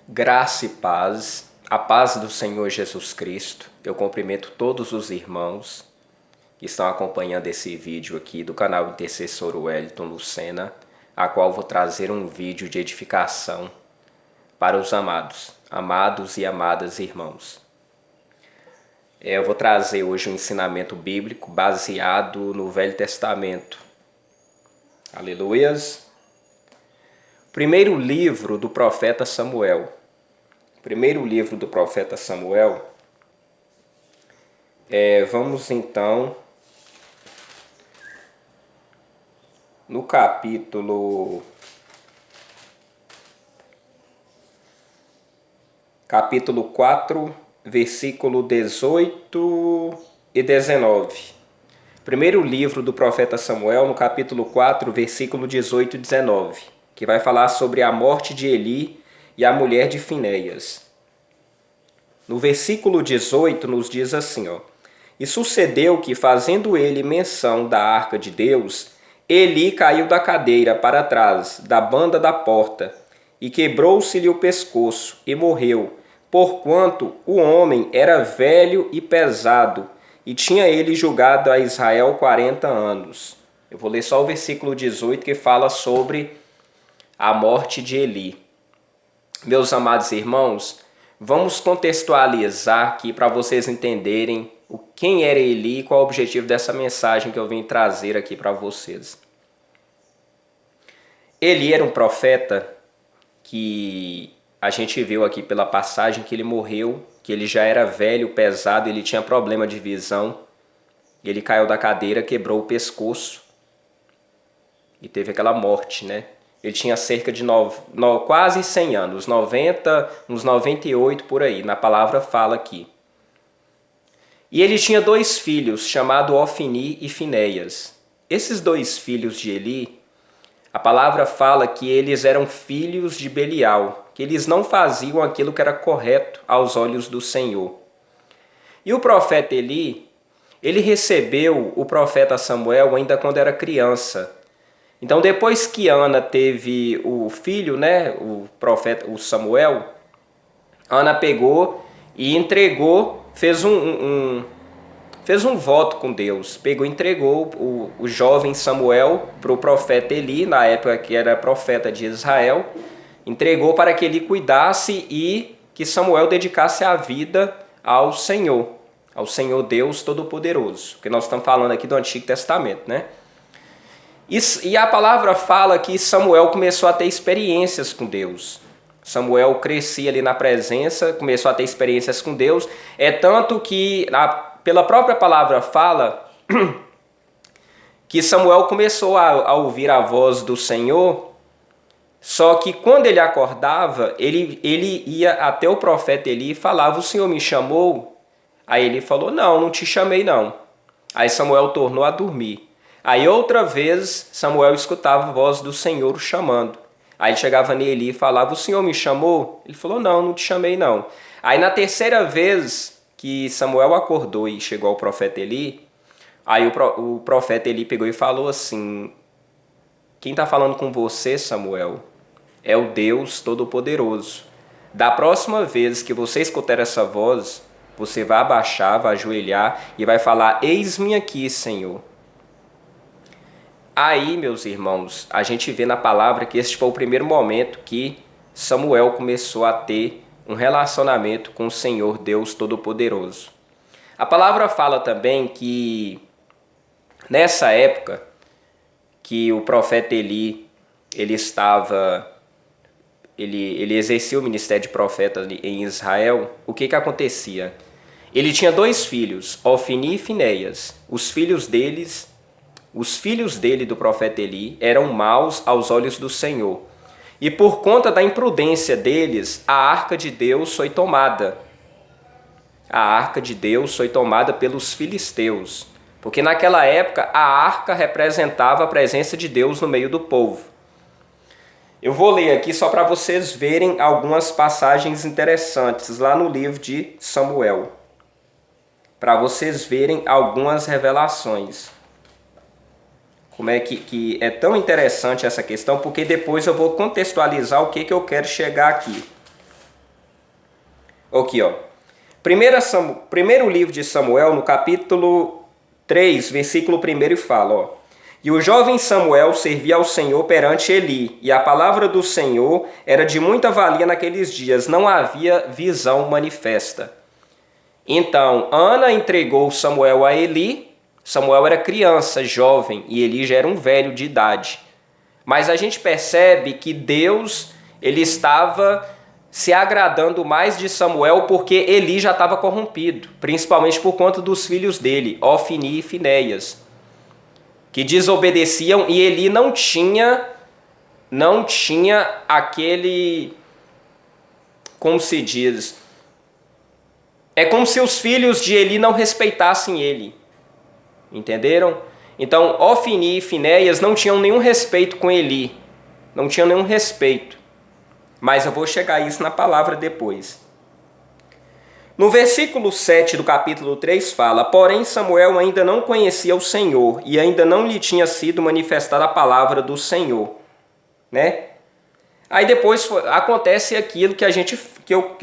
Graça e paz, a paz do Senhor Jesus Cristo. Eu cumprimento todos os irmãos que estão acompanhando esse vídeo aqui do canal Intercessor Wellington Lucena, a qual vou trazer um vídeo de edificação para os amados e amadas irmãos. Eu vou trazer hoje um ensinamento bíblico baseado no Velho Testamento. Aleluias! Primeiro livro do profeta Samuel. Primeiro livro do profeta Samuel. Vamos então no capítulo 4, versículo 18 e 19. Primeiro livro do profeta Samuel, no capítulo 4, versículo 18 e 19, que vai falar sobre a morte de Eli e a mulher de Finéias. No versículo 18 nos diz assim, E sucedeu que, fazendo ele menção da arca de Deus, Eli caiu da cadeira para trás, da banda da porta, e quebrou-se-lhe o pescoço, e morreu, porquanto o homem era velho e pesado, e tinha ele julgado a Israel 40 anos. Eu vou ler só o versículo 18, que fala sobre a morte de Eli. Meus amados irmãos, vamos contextualizar aqui para vocês entenderem quem era Eli e qual é o objetivo dessa mensagem que eu vim trazer aqui para vocês. Eli era um profeta que a gente viu aqui pela passagem que ele morreu, que ele já era velho, pesado, ele tinha problema de visão. Ele caiu da cadeira, quebrou o pescoço e teve aquela morte, né? Ele tinha cerca de quase 100 anos, 90, uns 98 por aí, na palavra fala aqui. E ele tinha 2 filhos, chamados Ofni e Finéias. Esses 2 filhos de Eli, a palavra fala que eles eram filhos de Belial, que eles não faziam aquilo que era correto aos olhos do Senhor. E o profeta Eli, ele recebeu o profeta Samuel ainda quando era criança. Então, depois que Ana teve o filho, né, o profeta, o Samuel, Ana pegou e entregou, fez um voto com Deus. Pegou e entregou o jovem Samuel para o profeta Eli, na época que era profeta de Israel, entregou para que ele cuidasse e que Samuel dedicasse a vida ao Senhor Deus Todo-Poderoso, porque nós estamos falando aqui do Antigo Testamento, né? E a palavra fala que Samuel começou a ter experiências com Deus. Samuel crescia ali na presença, começou a ter experiências com Deus. É tanto que, pela própria palavra fala, que Samuel começou a ouvir a voz do Senhor, só que quando ele acordava, ele ia até o profeta Eli e falava, o Senhor me chamou? Aí ele falou, não te chamei não. Aí Samuel tornou a dormir. Aí outra vez Samuel escutava a voz do Senhor o chamando. Aí ele chegava nele e falava, o Senhor me chamou? Ele falou, não te chamei não. Aí na terceira vez que Samuel acordou e chegou ao profeta Eli, aí o profeta Eli pegou e falou assim, quem está falando com você, Samuel, é o Deus Todo-Poderoso. Da próxima vez que você escutar essa voz, você vai abaixar, vai ajoelhar e vai falar, eis-me aqui, Senhor. Aí, meus irmãos, a gente vê na palavra que este foi o primeiro momento que Samuel começou a ter um relacionamento com o Senhor Deus Todo-Poderoso. A palavra fala também que nessa época que o profeta Eli, ele exercia o ministério de profeta em Israel, o que acontecia? Ele tinha 2 filhos, Ofni e Finéias. Os filhos dele, do profeta Eli, eram maus aos olhos do Senhor. E por conta da imprudência deles, a arca de Deus foi tomada. A arca de Deus foi tomada pelos filisteus. Porque naquela época a arca representava a presença de Deus no meio do povo. Eu vou ler aqui só para vocês verem algumas passagens interessantes lá no livro de Samuel. Para vocês verem algumas revelações. Como é que é tão interessante essa questão, porque depois eu vou contextualizar o que eu quero chegar aqui. Aqui, ó. Primeiro livro de Samuel, no capítulo 3, versículo 1, fala, ó. E o jovem Samuel servia ao Senhor perante Eli, e a palavra do Senhor era de muita valia naqueles dias, não havia visão manifesta. Então, Ana entregou Samuel a Eli. Samuel era criança, jovem, e Eli já era um velho de idade. Mas a gente percebe que Deus, ele estava se agradando mais de Samuel porque Eli já estava corrompido, principalmente por conta dos filhos dele, Ofni e Finéias, que desobedeciam, e Eli não tinha aquele, como se diz, é como se os filhos de Eli não respeitassem ele, entenderam? Então, Ofni e Finéias não tinham nenhum respeito com Eli, não tinham nenhum respeito, mas eu vou chegar a isso na palavra depois. No versículo 7 do capítulo 3 fala, porém Samuel ainda não conhecia o Senhor e ainda não lhe tinha sido manifestada a palavra do Senhor, né? Aí depois acontece aquilo que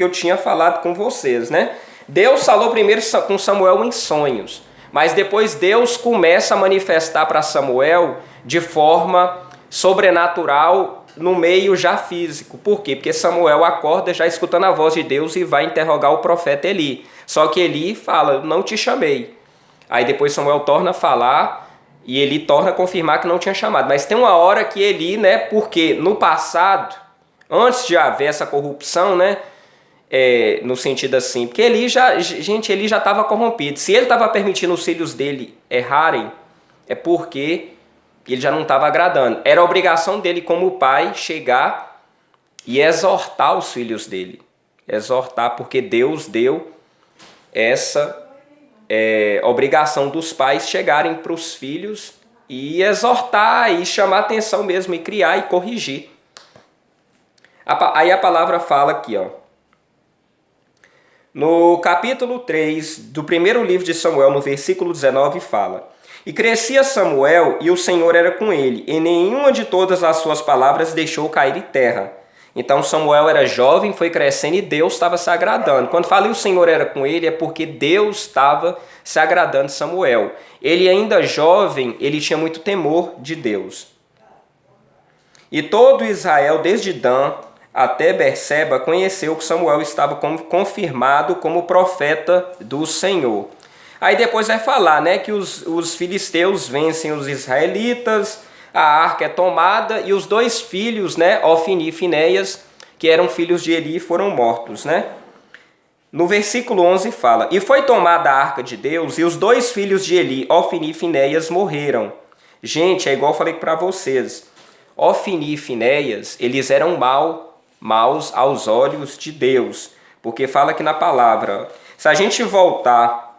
eu tinha falado com vocês, né? Deus falou primeiro com Samuel em sonhos, mas depois Deus começa a manifestar para Samuel de forma sobrenatural no meio já físico. Por quê? Porque Samuel acorda já escutando a voz de Deus e vai interrogar o profeta Eli. Só que Eli fala, não te chamei. Aí depois Samuel torna a falar e Eli torna a confirmar que não tinha chamado. Mas tem uma hora que Eli, né, porque no passado, antes de haver essa corrupção, né, no sentido assim, porque Eli já estava corrompido. Se ele estava permitindo os filhos dele errarem, é porque ele já não estava agradando. Era a obrigação dele como pai chegar e exortar os filhos dele. Exortar, porque Deus deu essa obrigação dos pais chegarem para os filhos e exortar e chamar atenção mesmo, e criar e corrigir. Aí a palavra fala aqui, ó. No capítulo 3 do primeiro livro de Samuel, no versículo 19, fala: E crescia Samuel, e o Senhor era com ele, e nenhuma de todas as suas palavras deixou cair em terra. Então Samuel era jovem, foi crescendo e Deus estava se agradando. Quando fala e o Senhor era com ele, é porque Deus estava se agradando de Samuel. Ele ainda jovem, ele tinha muito temor de Deus. E todo Israel, desde Dan até Berseba, conheceu que Samuel estava confirmado como profeta do Senhor. Aí depois vai falar, né, que os filisteus vencem os israelitas, a arca é tomada e os dois filhos, né, Ofni e Finéias, que eram filhos de Eli, foram mortos, né? No versículo 11 fala: E foi tomada a arca de Deus e os dois filhos de Eli, Ofni e Finéias, morreram. Gente, é igual eu falei para vocês. Ofni e Finéias, eles eram maus aos olhos de Deus, porque fala aqui na palavra. Se a gente voltar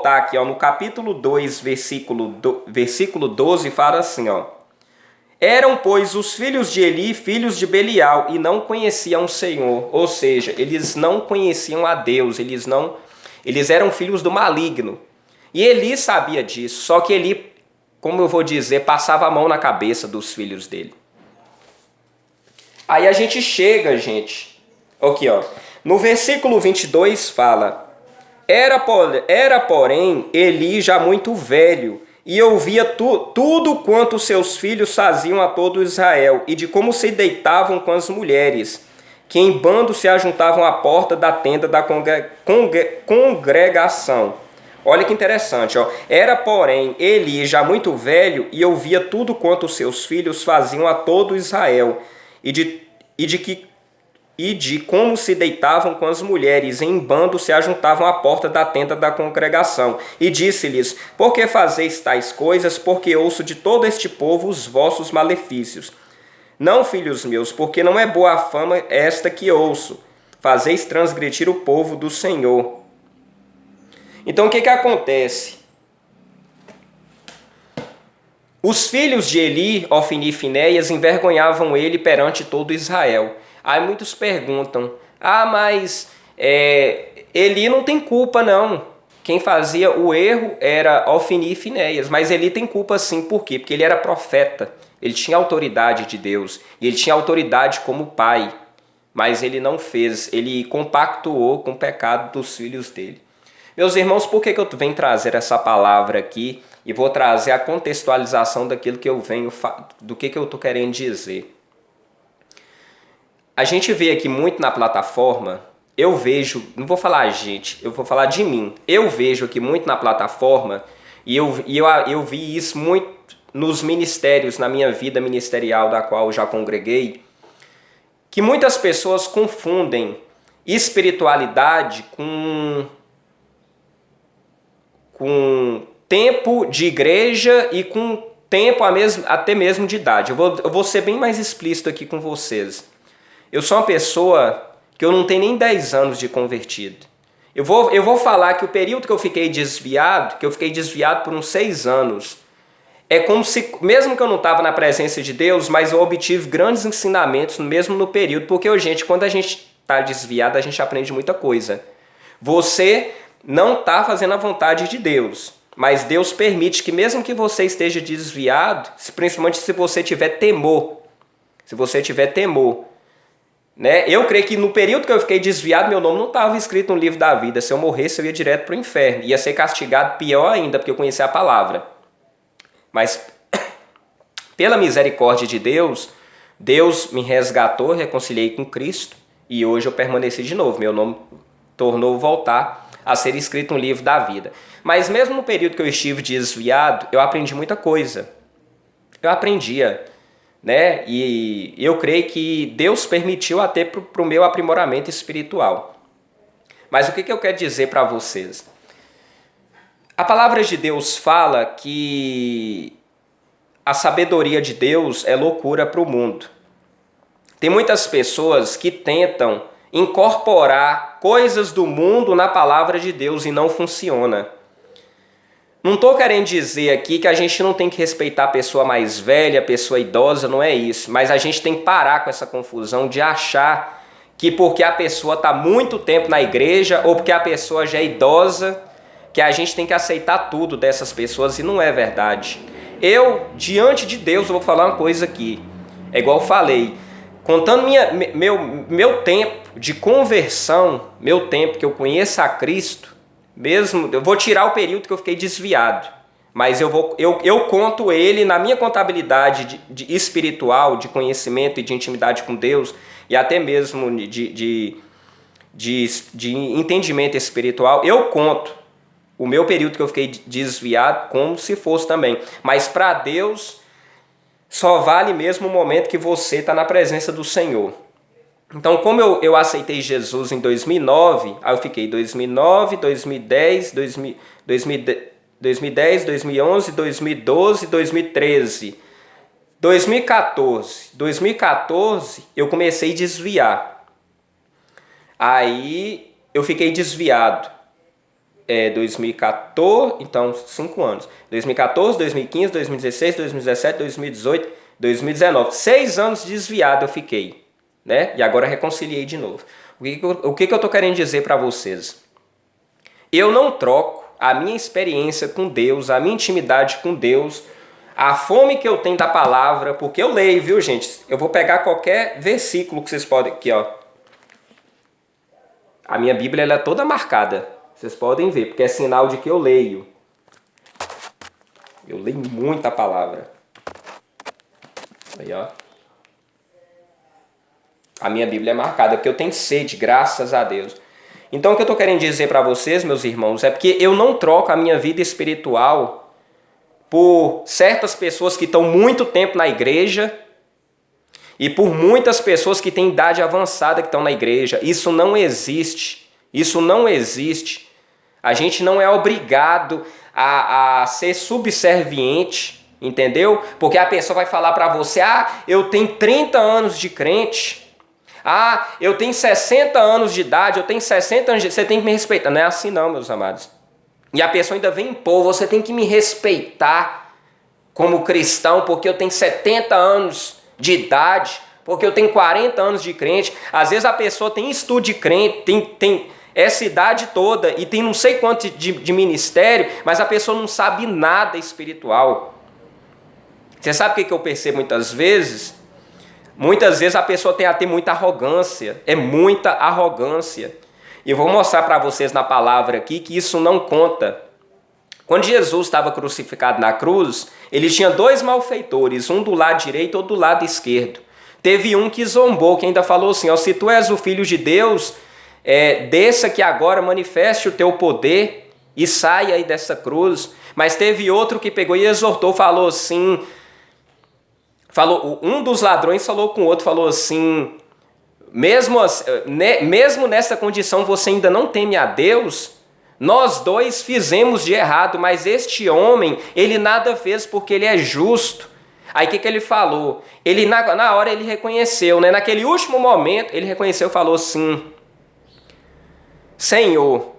aqui, ó, no capítulo 2, versículo 12, fala assim, ó: Eram, pois, os filhos de Eli, filhos de Belial, e não conheciam o Senhor. Ou seja, eles não conheciam a Deus, eles eram filhos do maligno. E Eli sabia disso, só que Eli, como eu vou dizer, passava a mão na cabeça dos filhos dele. Aí a gente chega, gente, aqui, ó, no versículo 22 fala: Era, porém, Eli já muito velho, e ouvia tudo quanto seus filhos faziam a todo Israel, e de como se deitavam com as mulheres, que em bando se ajuntavam à porta da tenda da congregação. Olha que interessante, ó. Era, porém, Eli já muito velho, e ouvia tudo quanto seus filhos faziam a todo Israel, e de como se deitavam com as mulheres, em bando se ajuntavam à porta da tenda da congregação. E disse-lhes: Por que fazeis tais coisas? Porque ouço de todo este povo os vossos malefícios. Não, filhos meus, porque não é boa a fama esta que ouço. Fazeis transgredir o povo do Senhor. Então o que acontece? Os filhos de Eli, Ofni e Finéias, envergonhavam ele perante todo Israel. Aí muitos perguntam: mas Eli não tem culpa não. Quem fazia o erro era Ofni e Finéias, mas Eli tem culpa sim. Por quê? Porque ele era profeta, ele tinha autoridade de Deus, e ele tinha autoridade como pai, mas ele não fez, ele compactuou com o pecado dos filhos dele. Meus irmãos, por que eu venho trazer essa palavra aqui e vou trazer a contextualização daquilo que eu venho, do que eu estou querendo dizer? A gente vê aqui muito na plataforma, eu vejo, não vou falar gente, eu vou falar de mim. Eu vejo aqui muito na plataforma e eu vi isso muito nos ministérios, na minha vida ministerial da qual eu já congreguei, que muitas pessoas confundem espiritualidade com tempo de igreja e com tempo até mesmo de idade. Eu vou ser bem mais explícito aqui com vocês. Eu sou uma pessoa que eu não tenho nem 10 anos de convertido. Eu vou falar que o período que eu fiquei desviado por uns 6 anos, é como se, mesmo que eu não estava na presença de Deus, mas eu obtive grandes ensinamentos mesmo no período, porque, gente, quando a gente está desviado, a gente aprende muita coisa. Você não está fazendo a vontade de Deus, mas Deus permite que mesmo que você esteja desviado, principalmente se você tiver temor, né? Eu creio que no período que eu fiquei desviado, meu nome não estava escrito no livro da vida. Se eu morresse, eu ia direto para o inferno, ia ser castigado pior ainda, porque eu conhecia a palavra. Mas pela misericórdia de Deus, Deus me resgatou, reconciliei com Cristo, e hoje eu permaneci de novo. Meu nome tornou voltar a ser escrito no livro da vida. Mas mesmo no período que eu estive desviado, eu aprendi muita coisa. Eu aprendia, né? E eu creio que Deus permitiu até para o meu aprimoramento espiritual. Mas o que eu quero dizer para vocês? A palavra de Deus fala que a sabedoria de Deus é loucura para o mundo. Tem muitas pessoas que tentam incorporar coisas do mundo na palavra de Deus e não funciona. Não estou querendo dizer aqui que a gente não tem que respeitar a pessoa mais velha, a pessoa idosa, não é isso. Mas a gente tem que parar com essa confusão de achar que porque a pessoa está muito tempo na igreja ou porque a pessoa já é idosa, que a gente tem que aceitar tudo dessas pessoas, e não é verdade. Eu, diante de Deus, vou falar uma coisa aqui. É igual eu falei, contando meu tempo de conversão, meu tempo que eu conheço a Cristo, mesmo, eu vou tirar o período que eu fiquei desviado, mas eu conto ele na minha contabilidade de espiritual, de conhecimento e de intimidade com Deus, e até mesmo de entendimento espiritual, eu conto o meu período que eu fiquei desviado como se fosse também. Mas para Deus, só vale mesmo o momento que você está na presença do Senhor. Então, como eu aceitei Jesus em 2009, aí eu fiquei 2009, 2010, 2011, 2012, 2013. 2014 eu comecei a desviar. Aí eu fiquei desviado. 2014, então 5 anos. 2014, 2015, 2016, 2017, 2018, 2019. 6 anos desviado eu fiquei, né? E agora reconciliei de novo. O que eu estou querendo dizer para vocês? Eu não troco a minha experiência com Deus, a minha intimidade com Deus, a fome que eu tenho da palavra, porque eu leio, viu, gente? Eu vou pegar qualquer versículo que vocês podem... Aqui, ó. A minha Bíblia ela é toda marcada. Vocês podem ver, porque é sinal de que eu leio. Eu leio muita palavra. Aí, ó. A minha Bíblia é marcada, porque eu tenho sede, graças a Deus. Então, o que eu estou querendo dizer para vocês, meus irmãos, é porque eu não troco a minha vida espiritual por certas pessoas que estão muito tempo na igreja e por muitas pessoas que têm idade avançada que estão na igreja. Isso não existe. Isso não existe. A gente não é obrigado a ser subserviente, entendeu? Porque a pessoa vai falar para você, eu tenho 30 anos de crente, eu tenho 60 anos de idade, eu tenho 60 anos de... Você tem que me respeitar. Não é assim não, meus amados. E a pessoa ainda vem impor, você tem que me respeitar como cristão, porque eu tenho 70 anos de idade, porque eu tenho 40 anos de crente. Às vezes a pessoa tem estudo de crente, tem essa idade toda e tem não sei quanto de ministério, mas a pessoa não sabe nada espiritual. Você sabe o que eu percebo muitas vezes? Muitas vezes a pessoa tem até muita arrogância, é muita arrogância. E eu vou mostrar para vocês na palavra aqui que isso não conta. Quando Jesus estava crucificado na cruz, ele tinha dois malfeitores, um do lado direito ou do lado esquerdo. Teve um que zombou, que ainda falou assim, ó, se tu és o Filho de Deus, desça que agora manifeste o teu poder e saia aí dessa cruz. Mas teve outro que pegou e exortou, falou assim, um dos ladrões falou com o outro, falou assim, mesmo nessa condição você ainda não teme a Deus? Nós dois fizemos de errado, mas este homem, ele nada fez porque ele é justo. Aí o que ele falou? Ele na hora ele reconheceu, né? Naquele último momento, ele reconheceu e falou assim, Senhor,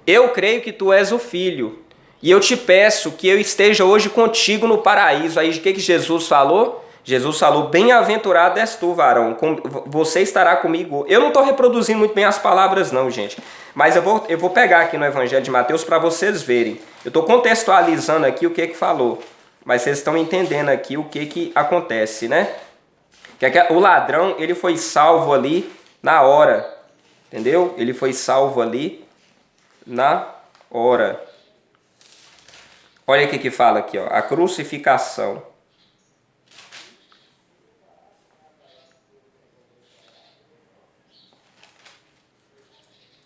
eu creio que tu és o Filho, e eu te peço que eu esteja hoje contigo no paraíso. Aí o que Jesus falou? Jesus falou, bem-aventurado és tu, varão, você estará comigo. Eu não estou reproduzindo muito bem as palavras não, gente. Mas eu vou pegar aqui no Evangelho de Mateus para vocês verem. Eu estou contextualizando aqui o que falou. Mas vocês estão entendendo aqui o que acontece, né? O ladrão, ele foi salvo ali na hora. Entendeu? Ele foi salvo ali na hora. Olha o que fala aqui, ó. A crucificação.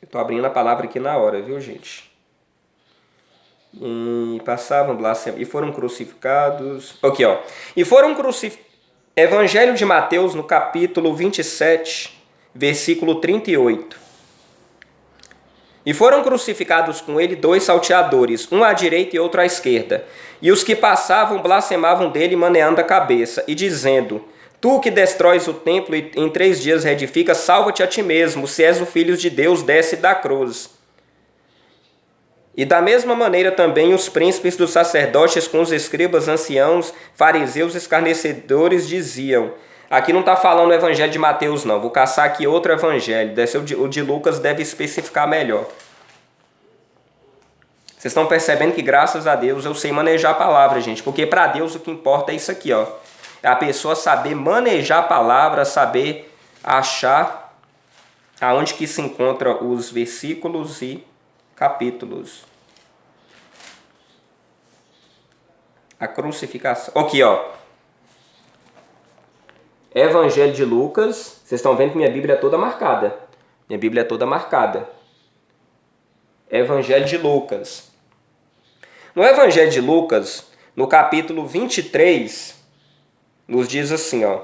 Estou abrindo a palavra aqui na hora, viu, gente? E passavam blasfêmia e foram crucificados. Aqui, ó. E foram crucificados. Evangelho de Mateus, no capítulo 27, versículo 38. E foram crucificados com ele 2 salteadores, um à direita e outro à esquerda. E os que passavam blasfemavam dele, maneando a cabeça, e dizendo: Tu que destróis o templo e em 3 dias reedificas, salva-te a ti mesmo, se és o Filho de Deus, desce da cruz. E da mesma maneira também os príncipes dos sacerdotes com os escribas, anciãos, fariseus, escarnecedores diziam. Aqui não está falando o evangelho de Mateus não, vou caçar aqui outro evangelho, o de Lucas deve especificar melhor. Vocês estão percebendo que graças a Deus eu sei manejar a palavra, gente, porque para Deus o que importa é isso aqui, ó. É a pessoa saber manejar a palavra, saber achar aonde que se encontra os versículos e capítulos. A crucificação. Aqui, ó. Evangelho de Lucas. Vocês estão vendo que minha Bíblia é toda marcada. Minha Bíblia é toda marcada. Evangelho de Lucas. No Evangelho de Lucas, no capítulo 23, nos diz assim, ó.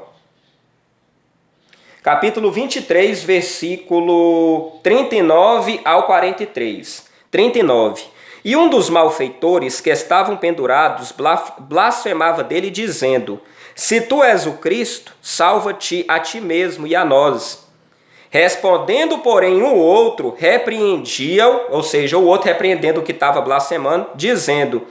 Capítulo 23, versículo 39 ao 43. 39. E um dos malfeitores que estavam pendurados blasfemava dele, dizendo: Se tu és o Cristo, salva-te a ti mesmo e a nós. Respondendo, porém, o outro, repreendia-o, ou seja, o outro repreendendo o que estava blasfemando, dizendo: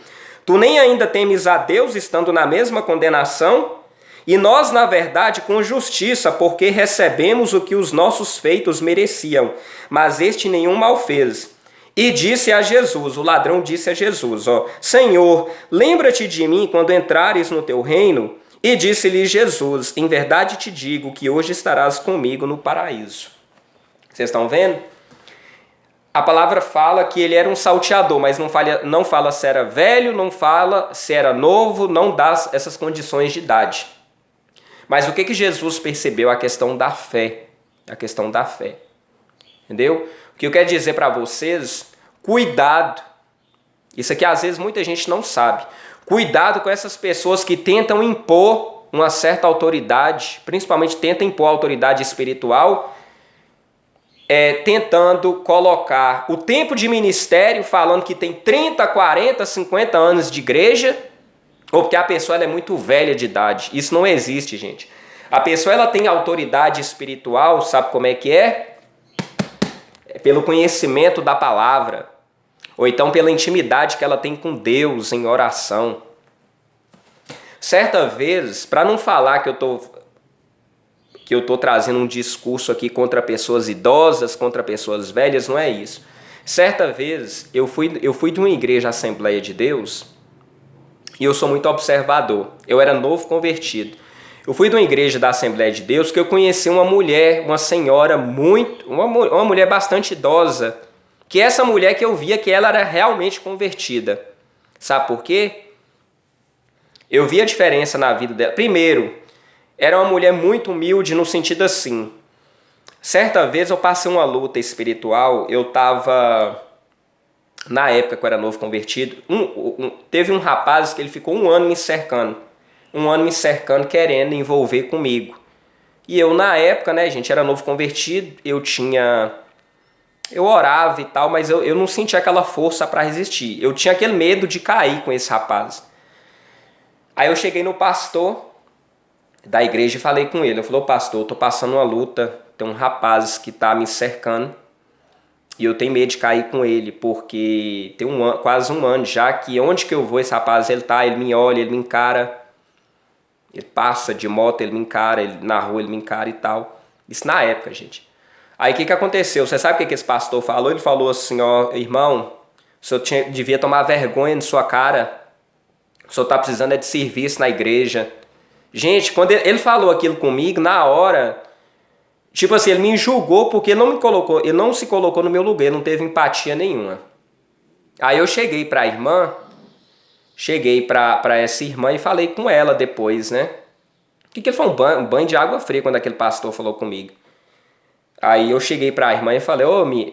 Tu nem ainda temes a Deus, estando na mesma condenação? E nós, na verdade, com justiça, porque recebemos o que os nossos feitos mereciam, mas este nenhum mal fez. E disse a Jesus, o ladrão disse a Jesus, ó, Senhor, lembra-te de mim quando entrares no teu reino? E disse-lhe Jesus, em verdade te digo que hoje estarás comigo no paraíso. Vocês estão vendo? A palavra fala que ele era um salteador, mas não fala se era velho, não fala se era novo, não dá essas condições de idade. Mas o que Jesus percebeu? A questão da fé. A questão da fé. Entendeu? O que eu quero dizer para vocês, cuidado. Isso aqui às vezes muita gente não sabe. Cuidado com essas pessoas que tentam impor uma certa autoridade, principalmente tentam impor a autoridade espiritual, tentando colocar o tempo de ministério, falando que tem 30, 40, 50 anos de igreja, ou porque a pessoa ela é muito velha de idade. Isso não existe, gente. A pessoa ela tem autoridade espiritual, sabe como é que é? É pelo conhecimento da palavra, ou então pela intimidade que ela tem com Deus em oração. Certa vez, para não falar que eu tô trazendo um discurso aqui contra pessoas idosas, contra pessoas velhas, não é isso. Certa vez, eu fui de uma igreja Assembleia de Deus, e eu sou muito observador. Eu era novo convertido. Eu fui de uma igreja da Assembleia de Deus que eu conheci uma mulher, uma senhora uma mulher bastante idosa, que essa mulher que eu via que ela era realmente convertida. Sabe por quê? Eu vi a diferença na vida dela. Primeiro, era uma mulher muito humilde no sentido assim. Certa vez eu passei uma luta espiritual, eu estava, na época que eu era novo convertido, teve um rapaz que ele ficou um ano me cercando querendo envolver comigo. E eu na época, né, gente, era novo convertido, eu orava e tal, mas eu não sentia aquela força para resistir. Eu tinha aquele medo de cair com esse rapaz. Aí eu cheguei no pastor da igreja e falei com ele. Eu falei, pastor, eu tô passando uma luta, tem um rapaz que tá me cercando e eu tenho medo de cair com ele, porque tem quase um ano já que onde que eu vou, esse rapaz, ele me olha, ele me encara, ele passa de moto, ele me encara, na rua ele me encara e tal. Isso na época, gente. Aí o que aconteceu? Você sabe o que esse pastor falou? Ele falou assim, irmão, o senhor devia tomar vergonha de sua cara, o senhor tá precisando de serviço na igreja. Gente, quando ele falou aquilo comigo, na hora, tipo assim, ele me julgou porque ele não se colocou no meu lugar, ele não teve empatia nenhuma. Aí eu cheguei pra essa irmã e falei com ela depois, né? O que ele foi? Um banho de água fria quando aquele pastor falou comigo. Aí eu cheguei pra irmã e falei,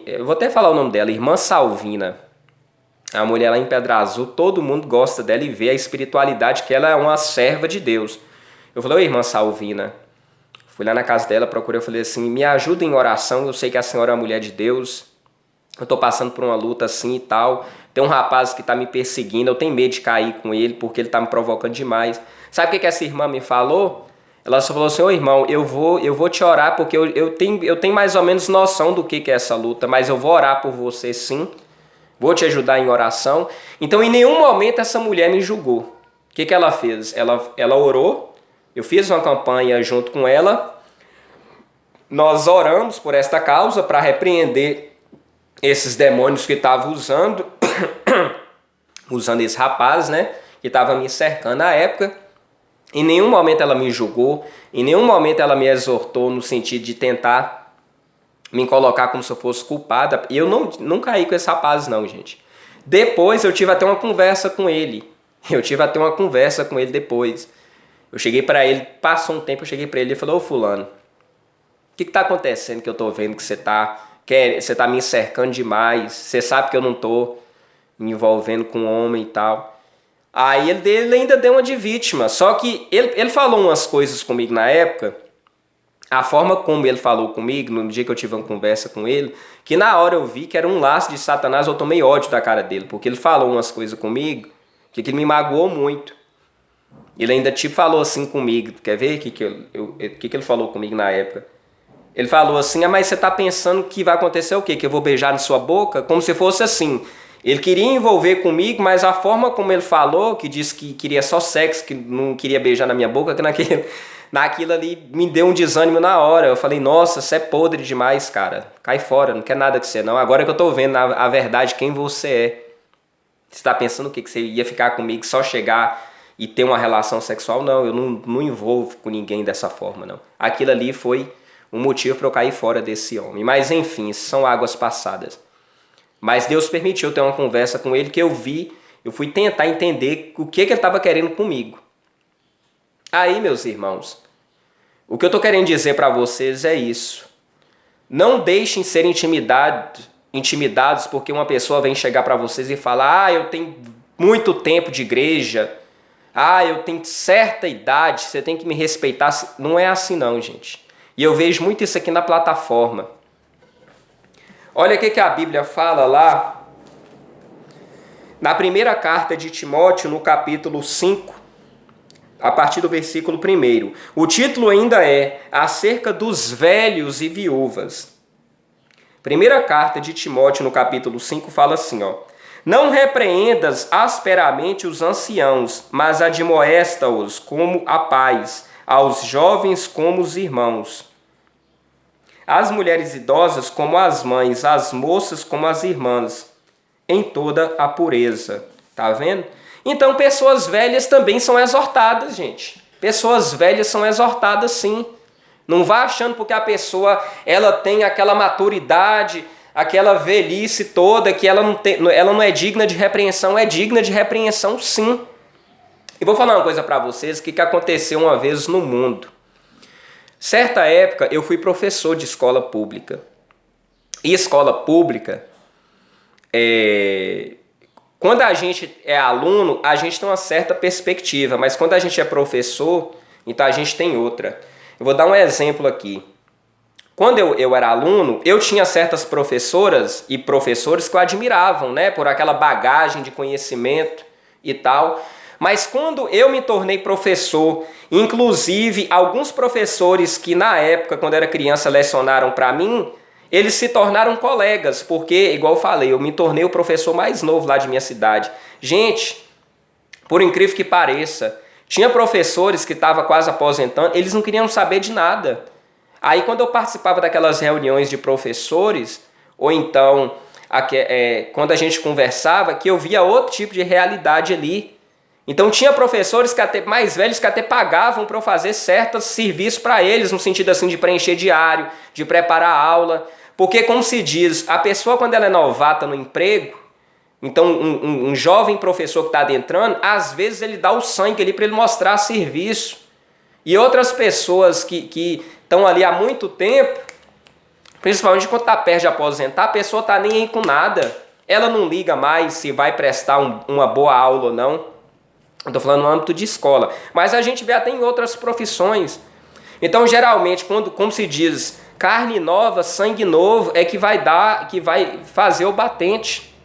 eu vou até falar o nome dela, Irmã Salvina. A mulher lá em Pedra Azul, todo mundo gosta dela e vê a espiritualidade, que ela é uma serva de Deus. Eu falei, Irmã Salvina, fui lá na casa dela, procurei, eu falei assim, me ajuda em oração, eu sei que a senhora é uma mulher de Deus, eu tô passando por uma luta assim e tal, tem um rapaz que tá me perseguindo, eu tenho medo de cair com ele, porque ele tá me provocando demais. Sabe o que essa irmã me falou? Ela só falou assim, irmão, eu vou te orar, porque eu tenho mais ou menos noção do que é essa luta, mas eu vou orar por você sim, vou te ajudar em oração. Então em nenhum momento essa mulher me julgou. O que ela fez? Ela orou, eu fiz uma campanha junto com ela, nós oramos por esta causa para repreender esses demônios que estavam usando esse rapaz, né, que estava me cercando na época. Em nenhum momento ela me julgou, em nenhum momento ela me exortou no sentido de tentar me colocar como se eu fosse culpada. E eu não caí com esse rapaz não, gente. Depois eu tive até uma conversa com ele. Depois. Eu cheguei pra ele, passou um tempo, eu cheguei pra ele e falei, fulano, o que tá acontecendo que eu tô vendo que você tá me cercando demais, você sabe que eu não tô me envolvendo com homem e tal. Aí ele ainda deu uma de vítima, só que ele falou umas coisas comigo na época, a forma como ele falou comigo, no dia que eu tive uma conversa com ele, que na hora eu vi que era um laço de Satanás, eu tomei ódio da cara dele, porque ele falou umas coisas comigo que me magoou muito. Ele ainda falou assim comigo, quer ver o que ele falou comigo na época? Ele falou assim, mas você tá pensando que vai acontecer o quê? Que eu vou beijar na sua boca? Como se fosse assim. Ele queria envolver comigo, mas a forma como ele falou, que disse que queria só sexo, que não queria beijar na minha boca, que naquilo ali me deu um desânimo na hora. Eu falei, nossa, você é podre demais, cara. Cai fora, não quer nada de você não. Agora que eu tô vendo a verdade, quem você é. Você tá pensando o quê? Que você ia ficar comigo, só chegar e ter uma relação sexual? Não, eu não envolvo com ninguém dessa forma, não. Aquilo ali foi um motivo para eu cair fora desse homem. Mas enfim, são águas passadas. Mas Deus permitiu ter uma conversa com ele que eu fui tentar entender o que ele estava querendo comigo. Aí, meus irmãos, o que eu estou querendo dizer para vocês é isso. Não deixem ser intimidados porque uma pessoa vem chegar para vocês e falar, eu tenho muito tempo de igreja, eu tenho certa idade, você tem que me respeitar. Não é assim não, gente. E eu vejo muito isso aqui na plataforma. Olha o que a Bíblia fala lá, na primeira carta de Timóteo, no capítulo 5, a partir do versículo 1. O título ainda é Acerca dos Velhos e Viúvas. Primeira carta de Timóteo, no capítulo 5, fala assim, não repreendas asperamente os anciãos, mas admoesta-os como a pais, aos jovens como os irmãos. As mulheres idosas como as mães, as moças como as irmãs, em toda a pureza. Tá vendo? Então, pessoas velhas também são exortadas, gente. Pessoas velhas são exortadas sim. Não vá achando porque a pessoa ela tem aquela maturidade, aquela velhice toda, que ela não é digna de repreensão. É digna de repreensão sim. E vou falar uma coisa para vocês, o que aconteceu uma vez no mundo. Certa época eu fui professor de escola pública. E escola pública, quando a gente é aluno, a gente tem uma certa perspectiva, mas quando a gente é professor, então a gente tem outra. Eu vou dar um exemplo aqui. Quando eu era aluno, eu tinha certas professoras e professores que eu admiravam, né, por aquela bagagem de conhecimento e tal. Mas quando eu me tornei professor, inclusive alguns professores que na época, quando eu era criança, lecionaram para mim, eles se tornaram colegas, porque, igual eu falei, eu me tornei o professor mais novo lá de minha cidade. Gente, por incrível que pareça, tinha professores que estavam quase aposentando, eles não queriam saber de nada. Aí quando eu participava daquelas reuniões de professores, ou então quando a gente conversava, que eu via outro tipo de realidade ali. Então tinha professores que até mais velhos que até pagavam para eu fazer certos serviços para eles, no sentido assim de preencher diário, de preparar aula. Porque, como se diz, a pessoa quando ela é novata no emprego, então um jovem professor que está adentrando, às vezes ele dá o sangue ali para ele mostrar serviço. E outras pessoas que estão ali há muito tempo, principalmente quando está perto de aposentar, a pessoa está nem aí com nada. Ela não liga mais se vai prestar uma boa aula ou não. Estou falando no âmbito de escola. Mas a gente vê até em outras profissões. Então, geralmente, como se diz, carne nova, sangue novo, é que vai fazer o batente.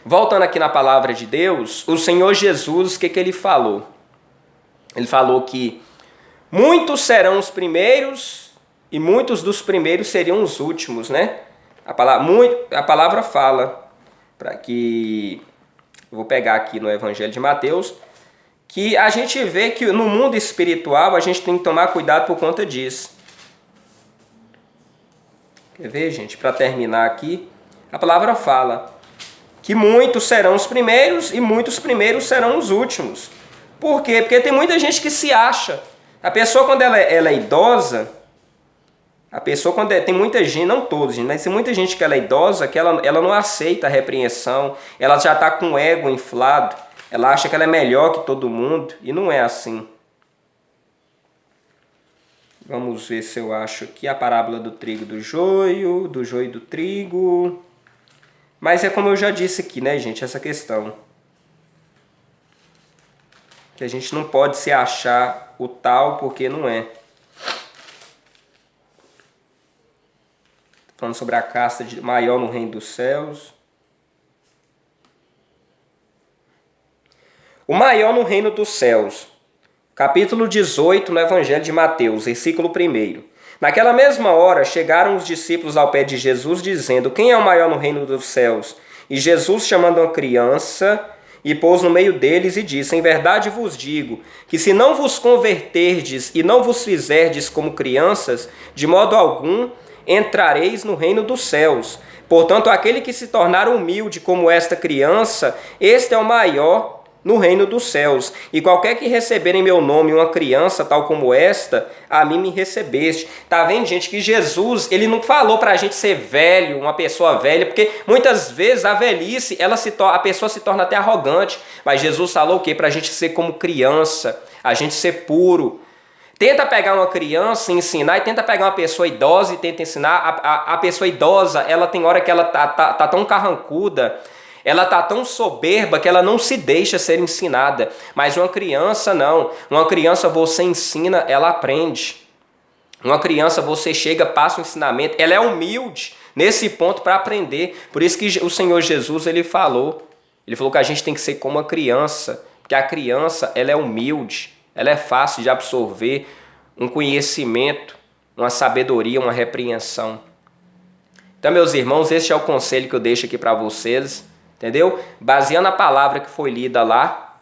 Voltando aqui na palavra de Deus, o Senhor Jesus, o que ele falou? Ele falou que muitos serão os primeiros e muitos dos primeiros seriam os últimos, né? A palavra fala, para que eu vou pegar aqui no Evangelho de Mateus, que a gente vê que no mundo espiritual a gente tem que tomar cuidado por conta disso. Quer ver, gente? Para terminar aqui, a palavra fala que muitos serão os primeiros e muitos primeiros serão os últimos. Por quê? Porque tem muita gente que se acha. A pessoa quando ela é idosa, tem muita gente, não todos, mas tem muita gente que ela é idosa, que ela não aceita a repreensão, ela já está com o ego inflado, ela acha que ela é melhor que todo mundo, e não é assim. Vamos ver se eu acho aqui a parábola do trigo do joio e do trigo. Mas é como eu já disse aqui, né, gente, essa questão. Que a gente não pode se achar o tal porque não é. Falando sobre a casta maior no reino dos céus. O maior no reino dos céus. Capítulo 18 no Evangelho de Mateus, versículo 1. Naquela mesma hora chegaram os discípulos ao pé de Jesus, dizendo: quem é o maior no reino dos céus? E Jesus, chamando uma criança, e pôs no meio deles e disse: em verdade vos digo, que se não vos converterdes e não vos fizerdes como crianças, de modo algum entrareis no reino dos céus. Portanto, aquele que se tornar humilde como esta criança, este é o maior no reino dos céus. E qualquer que receber em meu nome uma criança tal como esta, a mim me recebeste. Tá vendo, gente, que Jesus, ele não falou pra gente ser velho, uma pessoa velha, porque muitas vezes a velhice, a pessoa se torna até arrogante. Mas Jesus falou o quê? Pra gente ser como criança, a gente ser puro. Tenta pegar uma criança e ensinar, e tenta pegar uma pessoa idosa e tenta ensinar. A pessoa idosa, ela tem hora que ela tá tão carrancuda, ela tá tão soberba que ela não se deixa ser ensinada. Mas uma criança não. Uma criança você ensina, ela aprende. Uma criança você chega, passa o ensinamento, ela é humilde nesse ponto para aprender. Por isso que o Senhor Jesus, ele falou que a gente tem que ser como uma criança, porque a criança, ela é humilde. Ela é fácil de absorver um conhecimento, uma sabedoria, uma repreensão. Então, meus irmãos, esse é o conselho que eu deixo aqui para vocês, entendeu? Baseando a palavra que foi lida lá,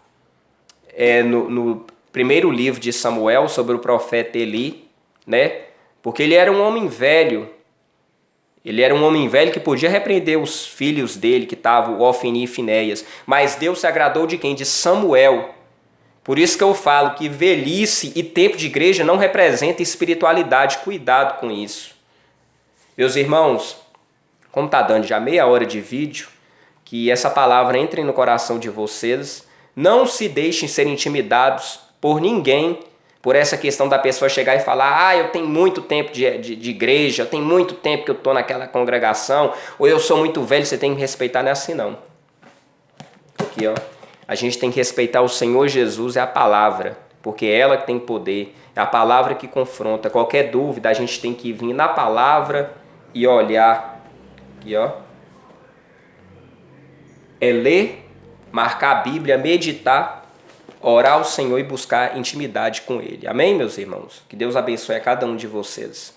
no primeiro livro de Samuel, sobre o profeta Eli, né? Porque ele era um homem velho. Ele era um homem velho que podia repreender os filhos dele, que estavam, Ofni e Finéias. Mas Deus se agradou de quem? De Samuel. Por isso que eu falo que velhice e tempo de igreja não representa espiritualidade. Cuidado com isso. Meus irmãos, como está dando já meia hora de vídeo, que essa palavra entre no coração de vocês. Não se deixem ser intimidados por ninguém, por essa questão da pessoa chegar e falar: eu tenho muito tempo de igreja, eu tenho muito tempo que eu estou naquela congregação, ou eu sou muito velho, você tem que me respeitar. Não é assim não. Aqui, ó. A gente tem que respeitar o Senhor Jesus e a palavra, porque é ela que tem poder, é a palavra que confronta. Qualquer dúvida, a gente tem que vir na palavra e olhar. Aqui, ó. É ler, marcar a Bíblia, meditar, orar ao Senhor e buscar intimidade com Ele. Amém, meus irmãos? Que Deus abençoe a cada um de vocês.